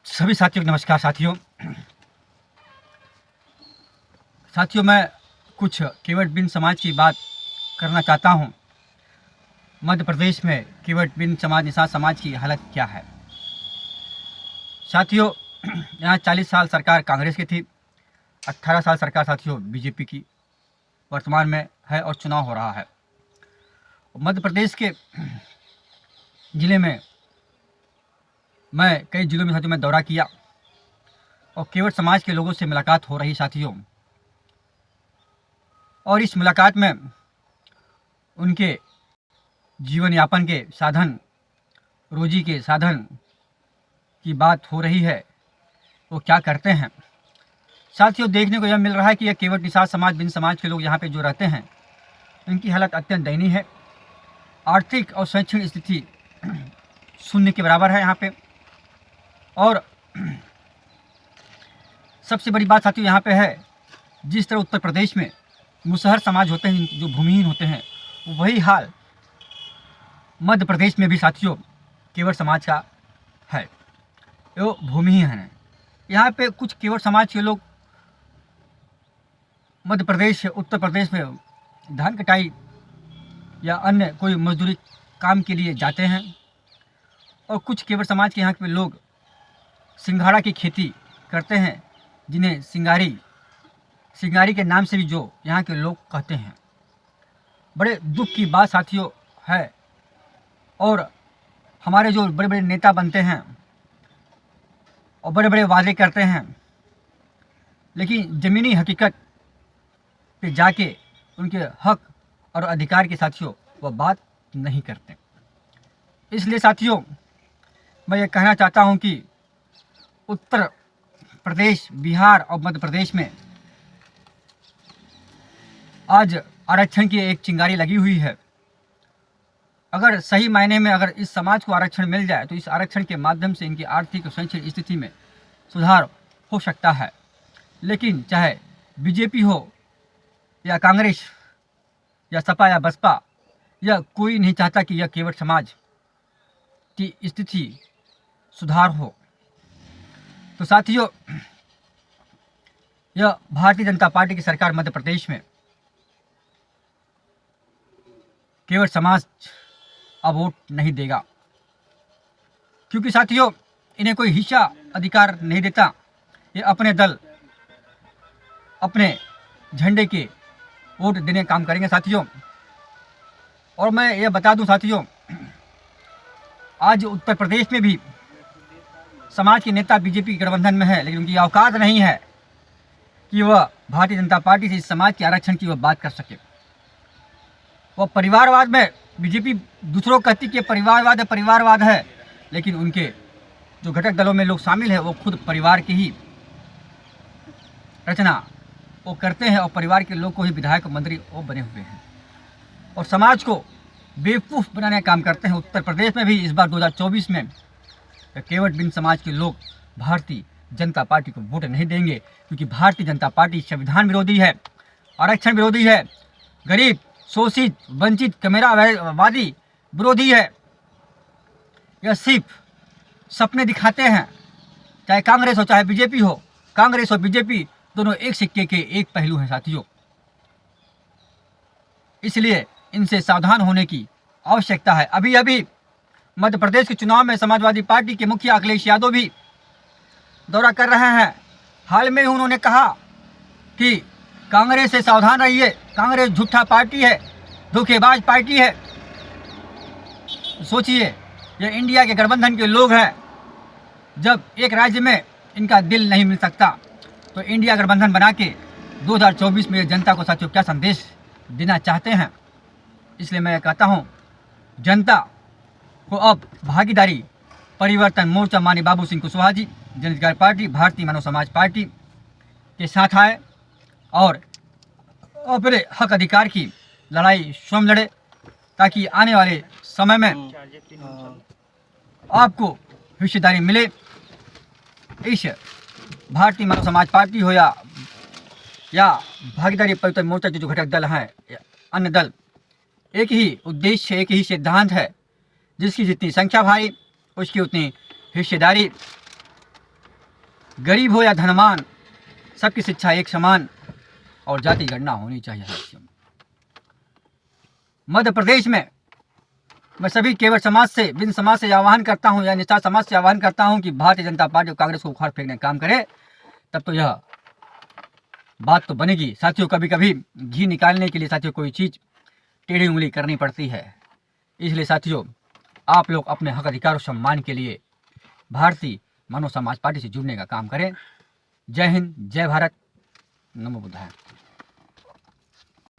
सभी साथियों को नमस्कार। साथियों मैं कुछ केवट बिन समाज की बात करना चाहता हूँ। मध्य प्रदेश में केवट बिन समाज निषाद समाज की हालत क्या है। साथियों यहाँ 40 साल सरकार कांग्रेस की थी, 18 साल सरकार साथियों बीजेपी की वर्तमान में है और चुनाव हो रहा है। मध्य प्रदेश के ज़िले में मैं कई जिलों में साथियों मैं दौरा किया और केवट समाज के लोगों से मुलाकात हो रही साथियों। और इस मुलाकात में उनके जीवन यापन के साधन, रोजी के साधन की बात हो रही है। वो क्या करते हैं साथियों, देखने को यह मिल रहा है कि यह केवट निषाद समाज बिन समाज के लोग यहाँ पे जो रहते हैं उनकी हालत अत्यंत दयनीय है। आर्थिक और शैक्षणिक स्थिति शून्य के बराबर है यहाँ पे। और सबसे बड़ी बात साथियों यहाँ पे है, जिस तरह उत्तर प्रदेश में मुसहर समाज होते हैं जो भूमिहीन होते हैं, वही हाल मध्य प्रदेश में भी साथियों केवट समाज का है। वो भूमिहीन है। यहाँ पे कुछ केवट समाज के लोग मध्य प्रदेश उत्तर प्रदेश में धान कटाई या अन्य कोई मजदूरी काम के लिए जाते हैं। और कुछ केवट समाज के यहाँ के लोग सिंघाड़ा की खेती करते हैं, जिन्हें सिंगारी के नाम से भी जो यहाँ के लोग कहते हैं। बड़े दुख की बात साथियों है। और हमारे जो बड़े बड़े नेता बनते हैं और बड़े बड़े वादे करते हैं, लेकिन ज़मीनी हकीकत पे जाके उनके हक और अधिकार के साथियों वह बात नहीं करते। इसलिए साथियों मैं ये कहना चाहता हूँ कि उत्तर प्रदेश, बिहार और मध्य प्रदेश में आज आरक्षण की एक चिंगारी लगी हुई है। अगर सही मायने में अगर इस समाज को आरक्षण मिल जाए तो इस आरक्षण के माध्यम से इनकी आर्थिक और शैक्षणिक स्थिति में सुधार हो सकता है। लेकिन चाहे बीजेपी हो या कांग्रेस या सपा या बसपा, यह कोई नहीं चाहता कि यह केवट समाज की स्थिति सुधार हो। तो साथियों यह भारतीय जनता पार्टी की सरकार मध्य प्रदेश में केवट समाज अब वोट नहीं देगा, क्योंकि साथियों इन्हें कोई हिस्सा अधिकार नहीं देता। ये अपने दल, अपने झंडे के वोट देने का काम करेंगे साथियों। और मैं ये बता दूं साथियों, आज उत्तर प्रदेश में भी समाज के नेता बीजेपी के गठबंधन में है, लेकिन उनकी औकात नहीं है कि वह भारतीय जनता पार्टी से इस समाज के आरक्षण की वह बात कर सके। वह परिवारवाद में बीजेपी दूसरों कहती कि परिवारवाद है, लेकिन उनके जो घटक दलों में लोग शामिल हैं वो खुद परिवार की ही रचना वो करते हैं और परिवार के लोग को ही विधायक मंत्री वो बने हुए हैं और समाज को बेवकूफ़ बनाने का काम करते हैं। उत्तर प्रदेश में भी इस बार 2024 में केवट बिन समाज के लोग भारतीय जनता पार्टी को वोट नहीं देंगे, क्योंकि भारतीय जनता पार्टी संविधान विरोधी है, आरक्षण विरोधी है, गरीब, शोषित, वंचित, कमेरावादी विरोधी है। यह सिर्फ सपने दिखाते हैं। चाहे कांग्रेस हो चाहे बीजेपी हो, कांग्रेस और बीजेपी दोनों एक सिक्के के एक पहलू हैं साथियों। इसलिए इनसे सावधान होने की आवश्यकता है। अभी मध्य प्रदेश के चुनाव में समाजवादी पार्टी के मुखिया अखिलेश यादव भी दौरा कर रहे हैं। हाल में उन्होंने कहा कि कांग्रेस से सावधान रहिए, कांग्रेस झूठा पार्टी है, धोखेबाज पार्टी है। सोचिए, ये इंडिया के गठबंधन के लोग हैं। जब एक राज्य में इनका दिल नहीं मिल सकता तो इंडिया गठबंधन बना के 2024 में जनता को साथियों क्या संदेश देना चाहते हैं। इसलिए मैं कहता हूँ जनता को अब भागीदारी परिवर्तन मोर्चा माननीय बाबू सिंह कुशवाहा जी, जन अधिकार पार्टी, भारतीय मानव समाज पार्टी के साथ आए और अपने हक अधिकार की लड़ाई स्वयं लड़े, ताकि आने वाले समय में आपको हिस्सेदारी मिले। इस भारतीय मानव समाज पार्टी हो या भागीदारी परिवर्तन मोर्चा के जो घटक दल हैं, अन्य दल, एक ही उद्देश्य, एक ही सिद्धांत है, जिसकी जितनी संख्या भारी उसकी उतनी हिस्सेदारी। गरीब हो या धनवान, सबकी शिक्षा एक समान और जाति गणना होनी चाहिए साथियों। मध्य प्रदेश में मैं सभी केवट समाज से, बिन समाज से आह्वान करता हूं या निषाद समाज से आह्वान करता हूं कि भारतीय जनता पार्टी और कांग्रेस को उखाड़ फेंकने का काम करे, तब तो यह बात तो बनेगी साथियों। कभी कभी घी निकालने के लिए साथियों कोई चीज़ टेढ़ी उंगली करनी पड़ती है। इसलिए साथियों, आप लोग अपने हक अधिकार और सम्मान के लिए भारतीय मानव समाज पार्टी से जुड़ने का काम करें। जय हिंद, जय भारत, नमो बुद्धाय।